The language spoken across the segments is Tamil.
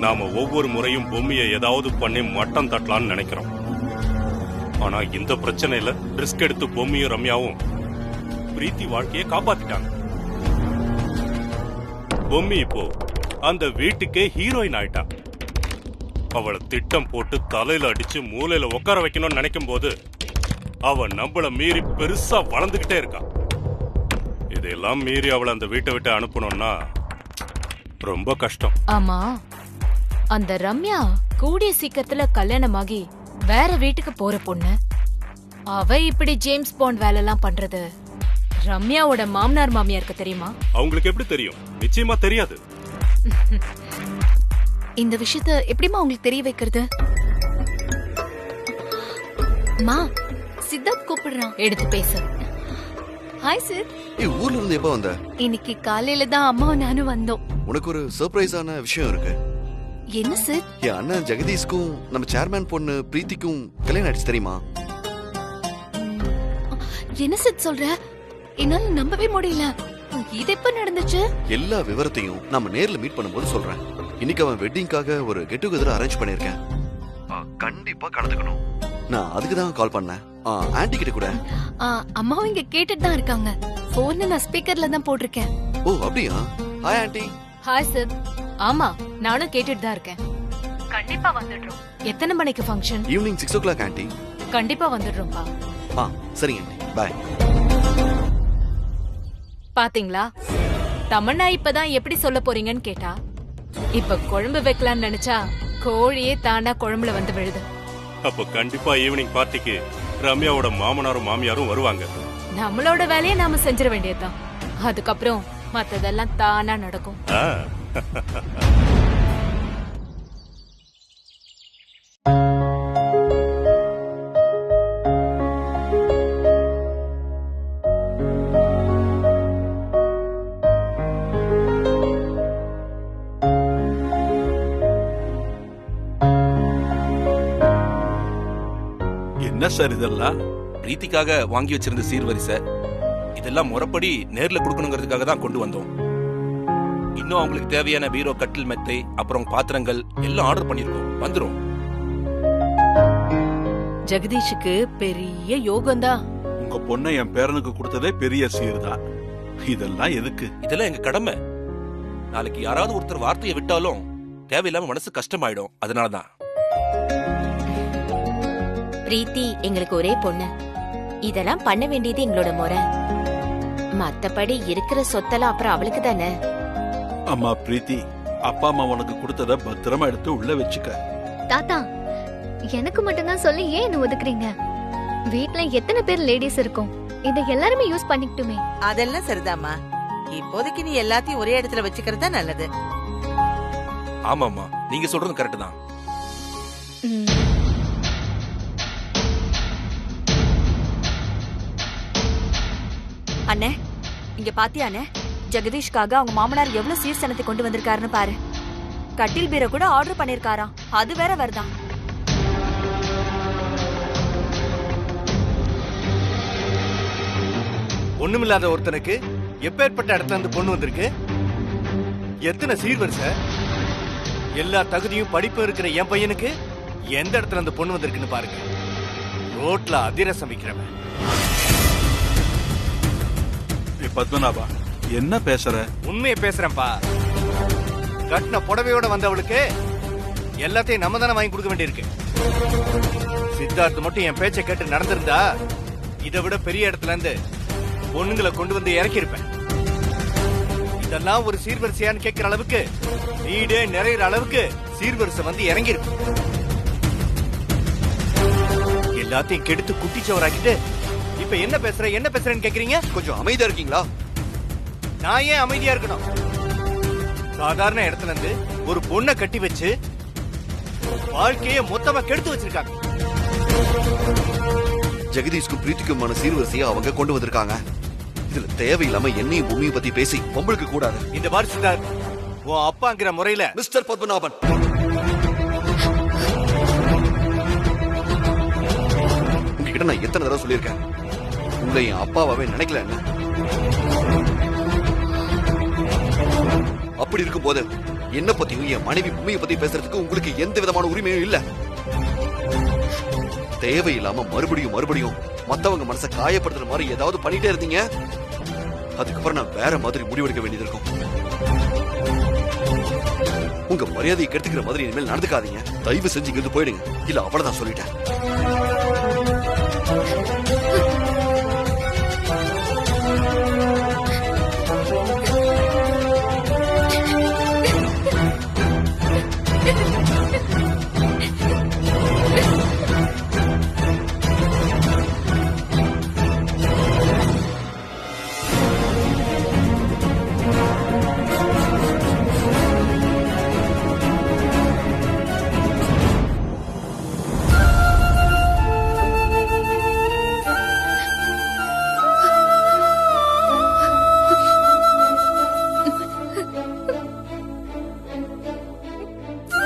நாம ஒவ்வொரு முறையும் பொம்மையை ஏதாவது பண்ணி மட்டம் தட்டலாம்னு நினைக்கிறோம். ஆனா இந்த பிரச்சனையில ரிஸ்க் எடுத்து பொம்மையும் ரம்யாவும் பிரீத்தி வாழ்க்கையை காப்பாத்திட்டாங்க. பொம்மி இப்போ அந்த வீட்டுக்கே ஹீரோயின் ஆயிட்டா. அவளை திட்டம் போட்டு தலையில அடிச்சு மூலையில உட்கார வைக்கணும்னு நினைக்கும் போது அவ நம்மள மீறி பெருசா வளர்ந்துகிட்டே இருக்கா. இதெல்லாம் மீறி அவளை அந்த வீட்டை விட்டு அனுப்பணும்னா ரொம்ப கஷ்டம். ஆமா, அந்த ரம்யா கூடிய சீக்கிரத்துல கல்யாணமாகி வேற வீட்டுக்கு போற பொண்ணு. அவ இப்படி ஜேம்ஸ் பாண்ட் வேலை எல்லாம் பண்றது ரம்யாவோட மாமனார் மாமியாருக்கு தெரியுமா? அவங்களுக்கு எப்படி தெரியும்? நிச்சயமா தெரியாது. இந்த விஷயத்த எப்படிமா உங்களுக்கு தெரிய வைக்கிறது? மா, சித்தார்த் கூப்பிடுறான். எடுத்து பேசு. ஹாய் சித். ஊர்ல இருந்து எப்ப வந்த? இன்னைக்கு காலையில தான் அம்மாவும் நானும் வந்தோம். உனக்கு ஒரு சர்ப்ரைஸான விஷயம் இருக்கு. என்ன சித்? என் அண்ணன் ஜெகதீஷ்க்கும் நம்ம சேர்மேன் பொண்ணு பிரீத்திக்கும் கல்யாணம் ஆயிடுச்சு தெரியுமா? என்ன சித் சொல்ற? என்னால நம்பவே முடியல. இது எப்ப நடந்துச்சு? எல்லா விவரத்தையும் நம்ம நேர்ல மீட் பண்ணும்போது சொல்றேன். இன்னைக்கு அவன் வெட்டிங்காக ஒரு கெட் டுகெதர் அரேஞ்ச் பண்ணிருக்கேன். கண்டிப்பா கலந்துக்கணும். நான் அதுக்கு தான் கால் பண்ணேன். ஆன்ட்டி கிட்ட கூட. அம்மாவும் இங்க கேட்டுட்டு தான் இருக்காங்க. போன் நான் ஸ்பீக்கர்ல தான் போட்டிருக்கேன். ஓ அப்படியா? Hi anti. Hi sir. ஆமா, நானும் கேட்டுட்டு தான் இருக்கேன். கண்டிப்பா வந்துடுறோம். எத்தனை மணிக்கு ஃபங்க்ஷன்? Evening 6 o'clock anti. கண்டிப்பா வந்துடுறோம்பா. சரிங்க ஆன்ட்டி. பாய். பாத்தீங்களா, தமன்னா இப்பதான் எப்படி சொல்ல போறீங்கன்னு கேட்டா, இப்ப குழம்பு வைக்கலாம்னு நினைச்சா கோழியே தாண்டா குழம்புல வந்து விழுது. அப்ப கண்டிப்பா ஈவினிங் பார்ட்டிக்கு ரம்யாவோட மாமனாரும் மாமியாரும் வருவாங்க. நம்மளோட வேலையை நாம செஞ்சிட வேண்டியதுதான். அதுக்கப்புறம் மத்ததெல்லாம் தானா நடக்கும். என்ன சார் இதெல்லாம்? பிரீத்திக்காக வாங்கி வச்சிருந்த சீர்வரிசை இதெல்லாம் முறைப்படி நேர்ல கொடுக்கணுங்கிறதுக்காக தான் கொண்டு வந்தோம். இன்னும் அவங்களுக்கு தேவையான பீரோ, கட்டில், மெத்தை, அப்புறம் பாத்திரங்கள் எல்லாம் ஆர்டர் பண்ணிருக்கோம். வந்துரும். ஜெகதீஷுக்கு பெரிய யோகம்தான். உங்க பொண்ணை என் பேரனுக்கு கொடுத்ததே பெரிய சீர்தான். இதெல்லாம் எதுக்கு? இதெல்லாம் எங்க கடமை. நாளைக்கு யாராவது ஒருத்தர் வார்த்தையை விட்டாலும் தேவையில்லாம மனசு கஷ்டமாயிடும். அதனாலதான். பிரீத்தி எங்களுக்கு ஒரே பொண்ணு. இதெல்லாம் பண்ண வேண்டியது எங்களோட முறை. மத்தபடி இருக்கிற சொத்தெல்லாம் அப்புறம் அவளுக்கு தானே. அம்மா பிரீத்தி, அப்பா அம்மா உனக்கு கொடுத்தத பத்திரமா எடுத்து உள்ள வச்சுக்க. தாத்தா, எனக்கு மட்டும்தான் சொல்லி ஏன் என்ன ஒதுக்குறீங்க? வீட்ல எத்தனை பேர் லேடிஸ் இருக்கும்? இதை எல்லாருமே யூஸ் பண்ணிக்கிட்டுமே. அதெல்லாம் சரிதாம்மா. இப்போதைக்கு நீ எல்லாத்தையும் ஒரே இடத்துல வச்சுக்கிறது தான் நல்லது. ஆமாம்மா, நீங்க சொல்றது கரெக்ட் தான். அண்ணே, இங்க பாத்தியா அண்ணே? ஜெகதீஷ்காக அவங்க மாமனார் எவ்வளவு சீர்சனத்தை கொண்டு வந்திருக்காருன்னு பாரு. கட்டில் பீரோ கூட ஆர்டர் பண்ணிருக்காராம். அது வேற வருதான். ஒண்ணுமில்லாத ஒருத்தனுக்கு எப்பேற்பட்ட இடத்துல இருந்து பொண்ணு வந்திருக்கு? எத்தனை சீர்வரிசை! எல்லா தகுதியும் படிப்பு இருக்கிற என் பையனுக்கு எந்த இடத்துல இருந்து பொண்ணு வந்திருக்குன்னு பாருங்க. ரோட்ல அதிரசம் விக்கிறவன். பத்மநாபா, என்ன பேசுற? உண்மையை பேசுறேன்பா. கட்டின புடவையோட வந்தவளுக்கு எல்லாத்தையும் நம்ம தானே வாங்கி கொடுக்க வேண்டியிருக்கு. சித்தார்த் மட்டும் என் பேச்சை கேட்டு நடந்திருந்தா இதை விட பெரிய இடத்துல இருந்து பொண்ணுங்களை கொண்டு வந்து இறக்கி இருப்பேன். இதெல்லாம் ஒரு சீர்வரிசையான்னு கேட்கிற அளவுக்கு, வீடே நிறைய அளவுக்கு சீர்வரிசை வந்து இறங்கி இருக்கு. எல்லாத்தையும் கெடுத்து குட்டிச்சவராக்கிட்டு இப்ப என்ன பேசுறேன்னு கேக்குறீங்க? கொஞ்சம் அமைதியா இருக்கீங்களா? நான் ஏன் அமைதியா இருக்கணும்? சாதாரண இடத்துல இருந்து ஒரு பொண்ணை கட்டி வச்சு வாழ்க்கைய மொத்தமா கெடுத்து வச்சிருக்காங்க. ஜெகதீஷ்க்கும் பிரீத்திக்குமான சீர்வரிசையை அவங்க கொண்டு வந்திருக்காங்க. இதுல தேவையில்லாம என்னையும் பூமியை பத்தி பேசி பொம்பளுக்கு கூடாது. இந்த மாதிரி சித்தார்த், உன் அப்பாங்கிற முறையில மிஸ்டர் பத்மநாபன், உங்ககிட்ட நான் எத்தனை தடவை சொல்லியிருக்கேன், உங்களை என் அப்பாவாவே நினைக்கல. அப்படி இருக்கும் போது என்ன பத்தியும் என் மனைவி பூமியை பத்தி பேசுறதுக்கு உங்களுக்கு எந்த விதமான உரிமையும் இல்ல. தேவையில்லாம மறுபடியும் மத்தவங்க மனசை காயப்படுத்துற மாதிரி ஏதாவது பண்ணிட்டே இருந்தீங்க, அதுக்கப்புறம் நான் வேற மாதிரி முடிவெடுக்க வேண்டியது இருக்கும். உங்க மரியாதையை கெடுத்துக்கிற மாதிரி இனிமேல் நடந்துக்காதீங்க. தயவு செஞ்சு இங்கிருந்து போயிடுங்க. இல்ல அவ்வளவுதான் சொல்லிட்டேன்.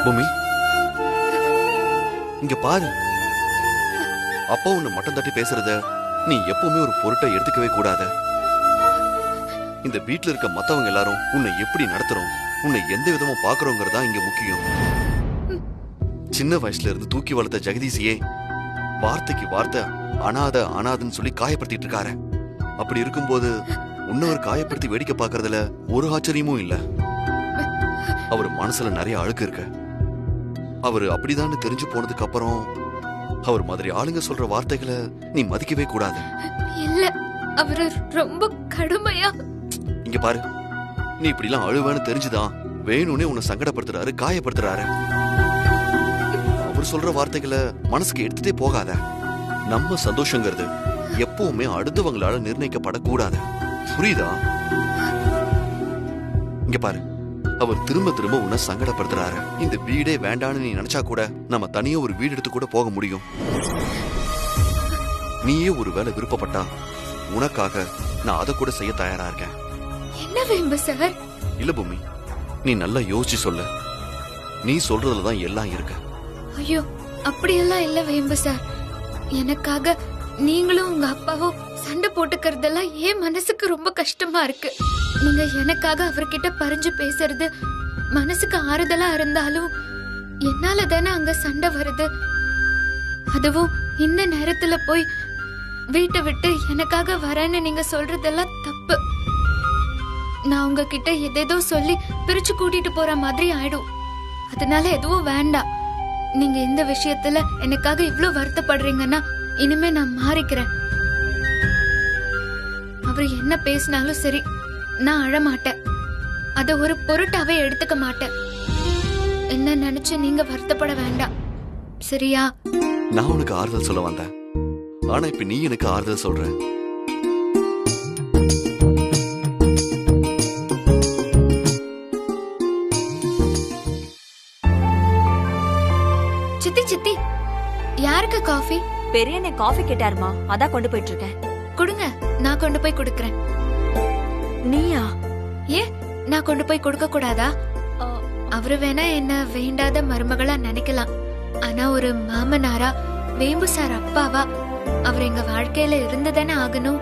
பூமி, இங்க பாரு. அப்பா உன்னை மட்டம் தட்டி பேசுறத நீ எப்பவுமே ஒரு பொருட்டை எடுத்துக்கவே கூடாது. இந்த வீட்டுல இருக்க மத்தவங்க எல்லாரும் உன்னை எப்படி நடத்துறோம், உன்னை எந்த விதமா பாக்குறோங்கிறதா இங்க முக்கியம். சின்ன வயசுல இருந்து தூக்கி வளர்த்த ஜெகதீஷையே வார்த்தைக்கு வார்த்தை அனாதன்னு சொல்லி காயப்படுத்திட்டு இருக்காரு. அப்படி இருக்கும்போது உன்னொரு காயப்படுத்தி வேடிக்கை பாக்குறதுல ஒரு ஆச்சரியமும் இல்ல. அவர் மனசுல நிறைய அழுக்கு இருக்கு. அவரு அப்படிதான் தெரிஞ்சு போனதுக்கு அப்புறம் அவர் மாதிரி ஆளுங்க சொல்ற வார்த்தைகளை நீ மதிக்கவே கூடாது. இல்ல, அவரு ரொம்ப கடுமையா. இங்க பாரு, நீ இப்படி எல்லாம் அழுவேன்னு தெரிஞ்சுதான் வேணும்னே உன்னை சங்கடப்படுத்துறாரு, காயப்படுத்துறாரு. அவர் சொல்ற வார்த்தைகளை மனசுக்கு எடுத்துட்டே போகாத. நம்ம சந்தோஷங்கிறது எப்பவுமே அடுத்தவங்களால நிர்ணயிக்கப்படக்கூடாது. புரியுதா? இங்க பாரு, அவர் திரும்ப உன்னை சங்கடப்படுத்துறாரு. இந்த வீடே வேண்டான்னு நீ நினைச்சா கூட நம்ம தனியா ஒரு வீடு எடுத்து கூட போக முடியும். நீயே ஒரு வேலை விருப்பப்பட்டா உனக்காக நான் அதை கூட செய்ய தயாரா இருக்கேன். என்ன வேம்பு சார்? இல்ல பூமி, நீ நல்லா யோசிச்சு சொல்லு. நீ சொல்றதுலதான் எல்லாம் இருக்கு. ஐயோ, அப்படியெல்லாம் இல்ல வேம்பு சார். எனக்காக நீங்களும் உங்க அப்பாவும் சண்டை போட்டுக்கிறதெல்லாம் என் மனசுக்கு ரொம்ப கஷ்டமா இருக்கு. நீங்க எனக்காக அவர்கிட்ட பறிஞ்சு பேசுறது மனசுக்கு ஆறுதலா இருந்தாலும் என்னால தானே அங்க சண்டை வருது. அதுவும் இந்த நேரத்துல போய் வீட்டை விட்டு எனக்காக வரேன்னு நீங்க சொல்றதெல்லாம் தப்பு. நான் உங்ககிட்ட எதேதோ சொல்லி பிரிச்சு கூட்டிட்டு போற மாதிரி ஆயிடும். அதனால எதுவும் வேண்டாம். நீங்க இந்த விஷயத்துல எனக்காக இவ்ளோ வருத்தப்படுறீங்கன்னா இனிமே நான் மாறிக்கிறேன். அவர் என்ன பேசினாலும் சரி, நான் அழமாட்டேன். அத ஒரு பொருட்டாவே எடுத்துக்க மாட்டேன். என்ன நினைச்சு நீங்க வருத்தப்பட வேண்டாம், சரியா? நான் உனக்கு ஆறுதல் சொல்ல வந்தேன், ஆனா இப்ப நீ எனக்கு ஆறுதல் சொல்ற. சித்தி சித்தி, யாருக்கு காஃபி? பெரியண்ணே காஃபி கேட்டாருமா, அதான் கொண்டு போயிட்டு இருக்கேன். கொடுங்க, நான் கொண்டு போய் கொடுக்கறேன். நீயா? ஏ, நான் கொண்டு போய் கொடுக்க கூடாதா? அவரு வேணா என்ன வேண்டாத மருமகளா நினைக்கலாம். ஆனா ஒரு மாமனாரா, வேம்பு சார் அப்பாவா அவர் எங்க வாழ்க்கையில இருந்துதானே ஆகணும்.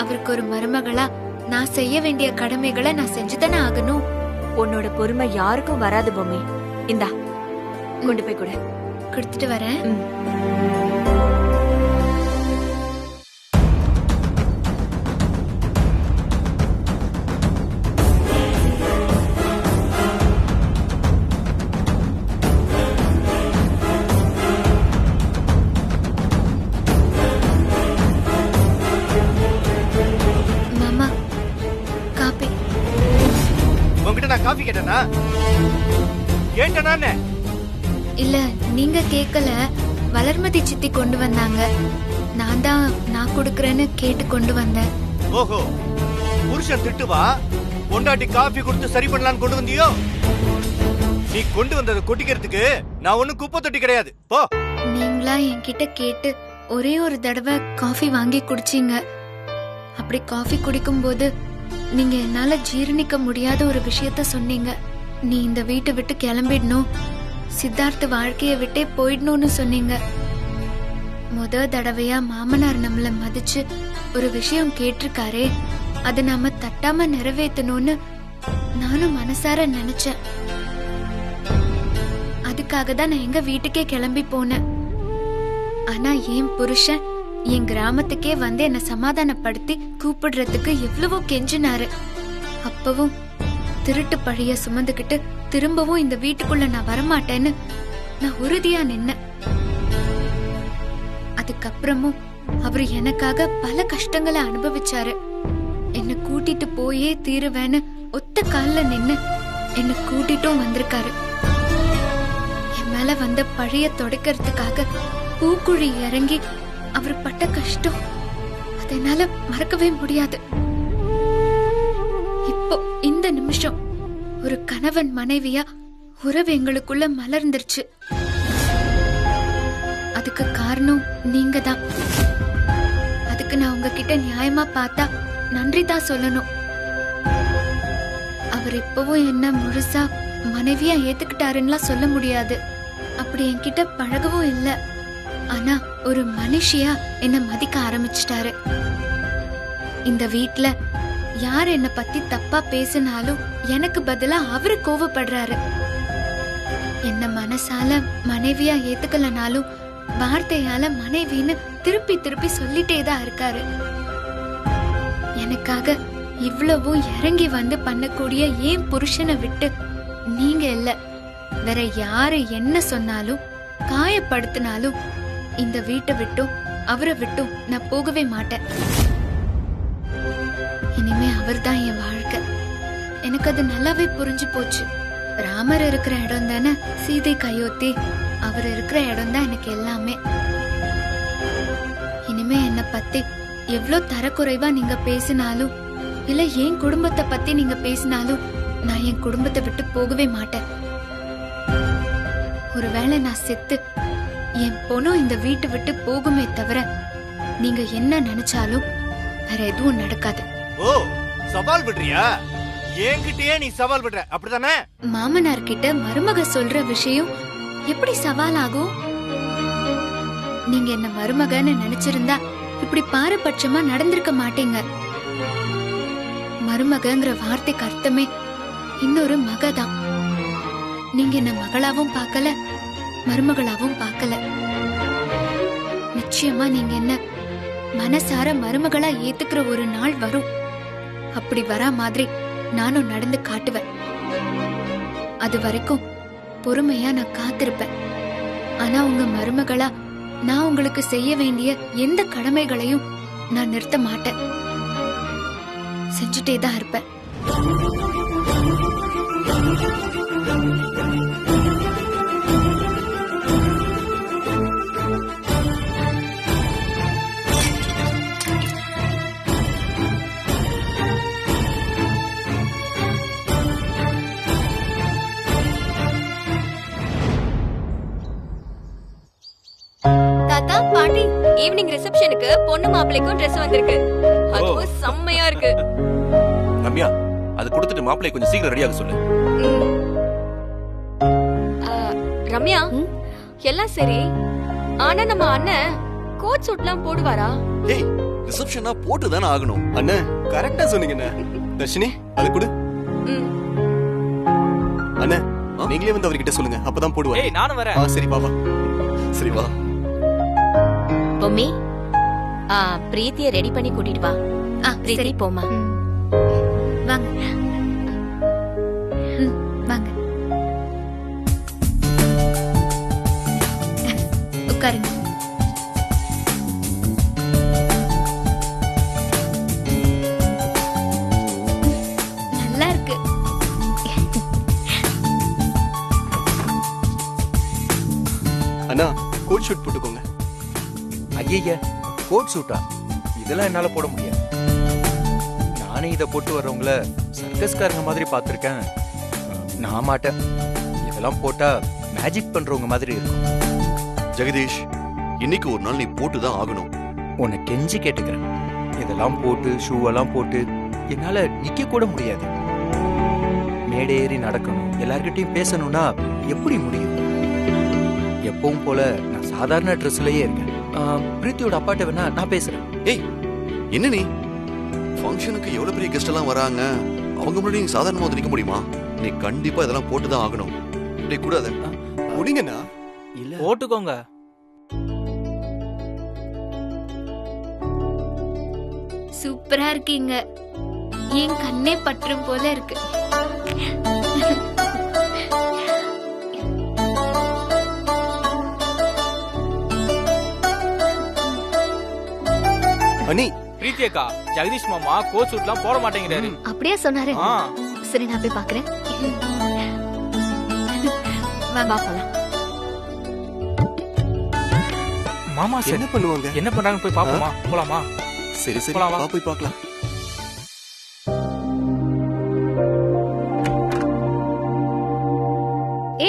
அவருக்கு ஒரு மருமகளா நான் செய்ய வேண்டிய கடமைகளை நான் செஞ்சுதானே ஆகணும். உன்னோட பொறுமை யாருக்கும் வராது பொம்மி. இந்தா கொண்டு போய் கொடு. கொடுத்துட்டு வரேன். மாமா, காபி. உங்ககிட்ட நான் காபி கேட்டேனா? கேட்டேனா? இல்ல, நீங்க கேக்கல. வளர்மதி சித்தி கொண்டு வந்தாங்க. நான் கொடுக்கறேன்னு கேட்டு கொண்டு வந்தேன். ஓஹோ, புருஷன் திட்டுவா பொண்டாட்டி காபி கொடுத்து சரி பண்ணலான்னு கொண்டு வந்தியோ? நீ கொண்டு வந்ததை கொட்டிக்கிறதுக்கு நான் ஒண்ணும் குப்பை தொட்டி கிடையாது. போ. நீங்களா என்கிட்ட கேட்டு ஒரே ஒரு தடவை காஃபி வாங்கி குடிச்சீங்க. அப்படி காஃபி குடிக்கும் போது நீங்க என்னால ஜீரணிக்க முடியாத ஒரு விஷயத்த சொன்னீங்க. நீ இந்த வீட்டை விட்டு கிளம்பிடணும், சித்தார்த்த வாழ்க்கைய விட்டே போயிடணும்னு சொன்னீங்க. முத தடவையா மாமனார் நம்மள மதிச்சு ஒரு விஷயம் கேட்டிருக்காரே, அதை நாம தட்டாம நிறைவேற்றணும்னு நானும் மனசார நினைச்சேன். அதுக்காக தான் நான் எங்க வீட்டுக்கே கிளம்பி போனேன். ஆனா என் புருஷன் என் கிராமத்துக்கே வந்து என்ன சமாதானப்படுத்தி கூப்பிடுறதுக்கு எவ்வளவோ கெஞ்சினாரு. அப்பவும் திருட்டு பழிய சுமந்துக்கிட்டு திரும்பவும் இந்த வீட்டுக்குள்ள நான் வரமாட்டேன்னு நான் உறுதியா நின்னேன். அதுக்கப்புறமும் அவரு எனக்காக பல கஷ்டங்களை அனுபவிச்சாரு. என்ன கூட்டிட்டு போயே தீருவேன்னு ஒத்த கால்ல நின்னு என்ன கூட்டிட்டும் வந்திருக்காரு. என் மேல வந்த பழிய தொடக்கிறதுக்காக பூக்குழி இறங்கி அவர் பட்ட கஷ்டம் அதனால மறக்கவே முடியாது. இப்போ இந்த நிமிஷம் ஒரு கணவன் மனைவியா உறவு எங்களுக்குள்ள மலர்ந்துருச்சு. அதுக்கு காரணம் நீங்க தான். அதுக்கு நான் உங்ககிட்ட நியாயமா பார்த்தா நன்றி தான் சொல்லணும். அவர் இப்பவும் என்ன முழுசா மனைவியா ஏத்துக்கிட்டாருன்னா சொல்ல முடியாது. அப்படி என்கிட்ட பழகவும் இல்ல. ஆனா ஒரு மனுஷியா என்ன மதிக்க ஆரம்பிச்சிட்டாரு. இந்த வீட்ல யார் என்ன பத்தி தப்பா பேசினாலும் எனக்கு பதிலா அவரு கோவப்படுறாரு. என்ன மனசால மனைவியா ஏத்துக்கலனாலும் வார்த்தையால மனைவின்னு திருப்பி திருப்பி சொல்லிட்டேதான் இருக்காரு. எனக்காக இவ்வளவும் இறங்கி வந்து பண்ணக்கூடிய ஏன் புருஷனை விட்டு நீங்க இல்ல வேற யாரு என்ன சொன்னாலும் காயப்படுத்தினாலும் இந்த வீட்டை விட்டும் அவரை விட்டும் நான் போகவே மாட்டேன். இனிமே அவர்தான் என் வாழ்க்கை. எனக்கு அது நல்லாவே புரிஞ்சு போச்சு. ராமர் இருக்கிற இடம் தானே சீதை கையோத்தி, அவர் இருக்கிற இடம் தான் எனக்கு எல்லாமே. இனிமே என்ன பத்தி எவ்ளோ தரக்குறைவா நீங்க பேசினாலும் இல்ல என் குடும்பத்தை பத்தி நீங்க பேசினாலும் நான் என் குடும்பத்தை விட்டு போகவே மாட்டேன். ஒருவேளை நான் செத்து என் பொண்ணும் இந்த வீட்டை விட்டு போகுமே தவிர நீங்க என்ன நினைச்சாலும் வேற எதுவும் நடக்காது. ஓ, சவால் விடுறியா? என்கிட்டயே நீ சவால் விடுற, அப்படிதானே? மாமனார் கிட்ட மருமக சொல்ற விஷயம் எப்படி சவால் ஆகும்? நீங்க என்ன மருமகன்னு நினைச்சிருந்தா இப்படி பாரபட்சமா நடந்திருக்க மாட்டீங்க. மருமகங்கிற வார்த்தைக்கு அர்த்தமே இன்னொரு மகதான். நீங்க என்ன மகளாவும் பார்க்கல, மருமகளாவும் பார்க்கல. நிச்சயமா நீங்க என்ன மனசார மருமகளா ஏத்துக்கிற ஒரு நாள் வரும். அப்படி வரா மாதிரி நானும் நடந்து காட்டுவேன். அது வரைக்கும் பொறுமையா நான் காத்திருப்பேன். ஆனா உங்க மருமகளா நான் உங்களுக்கு செய்ய வேண்டிய எந்த கடமைகளையும் நான் நிறுத்த மாட்டேன். செஞ்சுட்டே தான் இருப்பேன். தாத்தா, பாட்டி, ஈவினிங் ரிசப்ஷனுக்கு பொண்ணு மாப்பிள்ளைக்கும் Dress வந்திருக்கு. அதுவும் செம்மையா இருக்கு. ரம்யா, அது கொடுத்துட்டு மாப்பிள்ளை கொஞ்சம் சீக்கிரம் ரெடியாக சொல்லு. ரம்யா, எல்லாம் சரி. ஆனா நம்ம அண்ணன் கோட் சூட்லாம் போடுவாரா? ஏய், ரிசப்ஷனா போட்டு தானே ஆகணும். அண்ணே, கரெக்டா சொன்னீங்கண்ணே. தர்ஷினி, அது கொடு. அண்ணே, நீங்களே வந்து அவர்கிட்ட சொல்லுங்க, அப்பதான் போடுவாரு. ஏய், நானும் வரேன். சரி பாபா. சரி வா. பொம்மி, பிரீத்திய ரெடி பண்ணி கூட்டிட்டு வா. பிரீத்தி, போமா. வாங்க வாங்க, உட்காருங்க. நல்லா இருக்கு. அண்ணா, கோட் ஷூட் போட்டுக்கோங்க. ஐயா, கோட் சூட்டா? இதெல்லாம் என்னால போட முடியாது. நானே இதை போட்டு வர்றவங்கள சர்க்கஸ்காரங்க மாதிரி பார்த்திருக்கேன். நான் மாட்டேன். இதெல்லாம் போட்டா மேஜிக் பண்றவங்க மாதிரி இருக்கும். ஜெகதீஷ், இன்னைக்கு ஒரு நாள் நீ போட்டு தான் ஆகணும். உன்னை கெஞ்சி கேட்டுக்கிறேன். இதெல்லாம் போட்டு ஷூவெல்லாம் போட்டு என்னால நிக்க கூட முடியாது. மேடை ஏறி நடக்கணும், எல்லார்கிட்டையும் பேசணும்னா எப்படி முடியும்? எப்பவும் போல நான் சாதாரண ட்ரெஸ்லயே இருக்கேன். பிரீத்தியோட அப்பாட்ட வேணா நான் பேசுறேன். ஏய், என்ன நீ? ஃபங்க்ஷனுக்கு எவ்வளவு பெரிய கெஸ்ட் எல்லாம் வராங்க, அவங்க முன்னாடி நீ சாதாரணமா வந்து நிக்க முடியுமா? நீ கண்டிப்பா இதெல்லாம் போட்டுதான் ஆகணும். டேய் கூடாது. முடிங்கண்ணா. இல்ல போட்டுக்கோங்க. சூப்பரா இருக்கீங்க. என் கண்ணே பற்றும் போல இருக்கு. அனி பிரீத்தி அக்கா, ஜெகதீஷ் மாமா கோட் சூட்லாம் போட மாட்டேங்கிறாரு. அப்படியே சொன்னாரு. சரி நான் போய் பாக்குறேன். வா போலாம். மாமா சார் என்ன பண்ணுவாங்க? என்ன பண்றாங்க போய் பாப்போமா? போலாமா? சரி சரி போலாம், வா. வா போய் பார்க்கலாம்.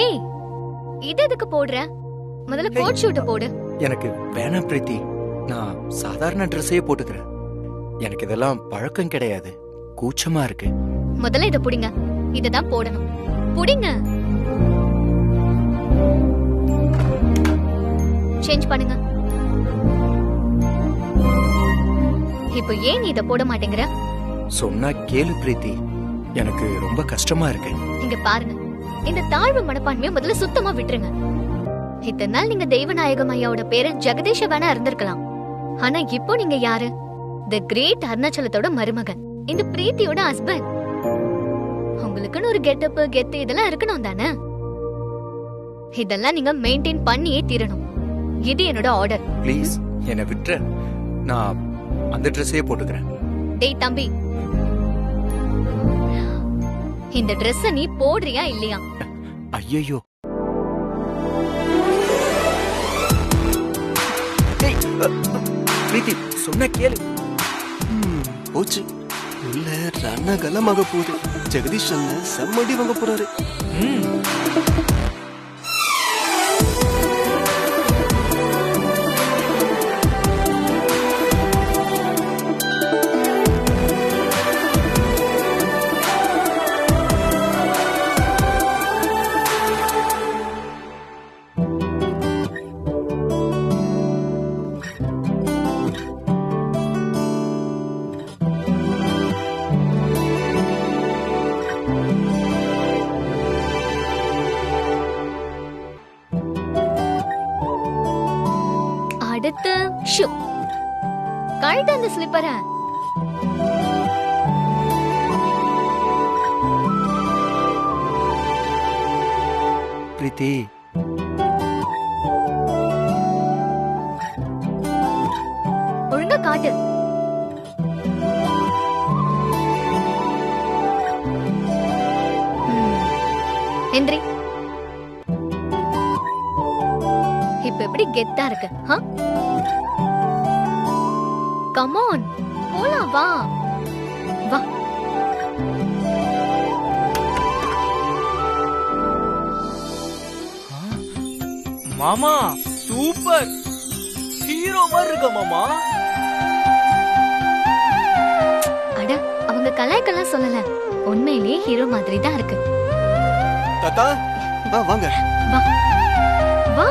ஏய், இது எதுக்கு போடுற? முதல்ல கோட் ஷூட் போடு. எனக்கு வேணாம் பிரீத்தி, நான் சாதாரண ட்ரெஸ்ஸையே போட்டுக்கிறேன். எனக்கு இதெல்லாம் பழக்கம் கிடையாது, கூச்சமா இருக்கு. முதல்ல இத புடிங்க. இததான் போடணும். புடிங்க. சேஞ்ச் பண்ணுங்க. இப்போ ஏன் நீ இத போட மாட்டேங்கிற? சொன்னா கேளு பிரீத்தி, எனக்கு ரொம்ப கஷ்டமா இருக்கு. இங்க பாருங்க, இந்த தாழ்வு மனப்பான்மையை முதல்ல சுத்தமா விட்டுருங்க. இத்தனை நாள் நீங்க தெய்வநாயகம் ஐயாவோட பேரன் ஜெகதீஷ வேணா இருந்திருக்கலாம். ஆனா இப்போ நீங்க யாரு? தி கிரேட் அருணாச்சலத்தோட மருமகன், இந்த பிரீத்தியோட ஹஸ்பண்ட். உங்களுக்குன்னு ஒரு கெட்டப் கெத்து இதெல்லாம் இருக்கணும் தானே? இதெல்லாம் நீங்க மெயின்டைன் பண்ணியே தீரணும். இது என்னோட ஆர்டர். ப்ளீஸ் என்னை விட்டுற, நான் அந்த ட்ரெஸ்ஸையே போட்டுக்கிறேன். டேய் தம்பி, இந்த ட்ரெஸ் நீ போடுறியா இல்லையா? ஐயோ பிரீத்தி, சொன்ன கேளு. போச்சு, உள்ள ரணகலமாக போகுது. ஜெகதீஷ் அண்ணன் செம்மடி வாங்க போறாரு. அடுத்து ஷூ. கழட்டு அந்த ஸ்லிப்பரை. பிரீத்தி, ஒழுங்கா காட்டு. எந்திரி. இப்ப எப்படி கெத்தா இருக்கு? கம் ஆன், போலாம் வா. வா. மாமா சூப்பர், ஹீரோ மாதிரி இருக்க மாமா. அட, அவங்க கலாய்க்கெல்லாம் சொல்லல, உண்மையிலேயே ஹீரோ மாதிரி தான் இருக்கு. தாத்தா வா, வாங்க. வா வா.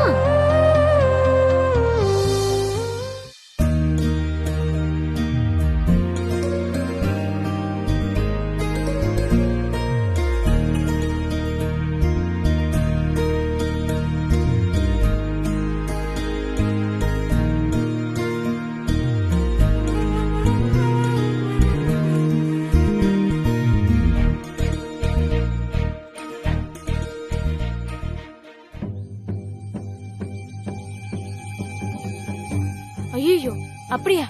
ஐயோ, அப்படியா?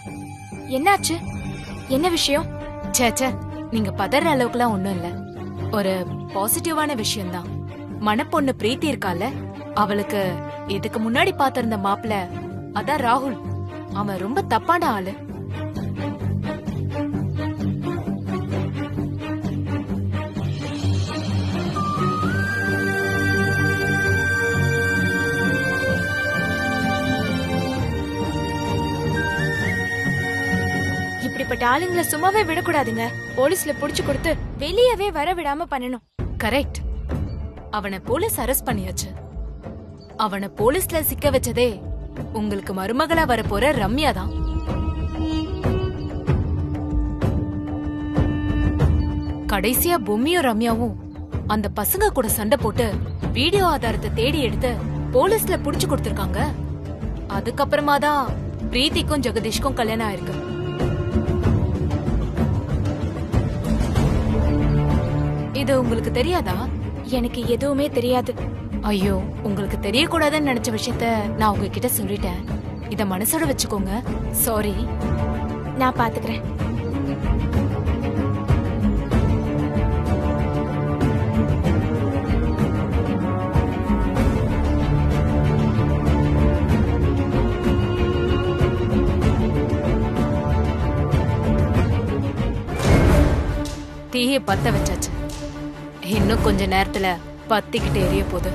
என்னாச்சு? என்ன விஷயம்? சேச்சே, நீங்க பதற அளவுக்குலாம் ஒண்ணும் இல்ல. ஒரு பாசிட்டிவான விஷயம்தான். மணப்பொண்ணு பிரீத்தி இருக்கால, அவளுக்கு இதுக்கு முன்னாடி பாத்திருந்த மாப்பிள்ள, அதான் ராகுல், அவன் ரொம்ப தப்பான ஆளு. இப்படிப்பட்ட ஆளுங்களை சும்மாவே விடக்கூடாதுங்க. போலீஸ்ல புடிச்சு கொடுத்து வெளியவே வர விடாம பண்ணணும். கரெக்ட். அவனை போலீஸ் அரெஸ்ட் பண்ணியாச்சு. அவனை போலீஸ்ல சிக்க வச்சதே உங்களுக்கு மருமகளா வரப்போற ரம்யா தான். கடைசியா பொம்மியும் ரம்யாவும் அந்த பசங்க கூட சண்டை போட்டு வீடியோ ஆதாரத்தை தேடி எடுத்து போலீஸ்ல புடிச்சு கொடுத்திருக்காங்க. அதுக்கப்புறமா தான் பிரீத்திக்கும் ஜெகதீஷ்க்கும் கல்யாணம் ஆயிருக்கு. இது உங்களுக்கு தெரியாதா? எனக்கு எதுவுமே தெரியாது. ஐயோ, உங்களுக்கு தெரியக்கூடாதுன்னு நினைச்ச விஷயத்த நான் உங்ககிட்ட சொல்லிட்டேன். இத மனசோட வச்சுக்கோங்க. சாரி. நான் பாத்துக்கிறேன். தீயை பத்த வச்சாச்சு. இன்னும் கொஞ்ச நேரத்துல பத்திக்கிட்டு எரிய போகுது.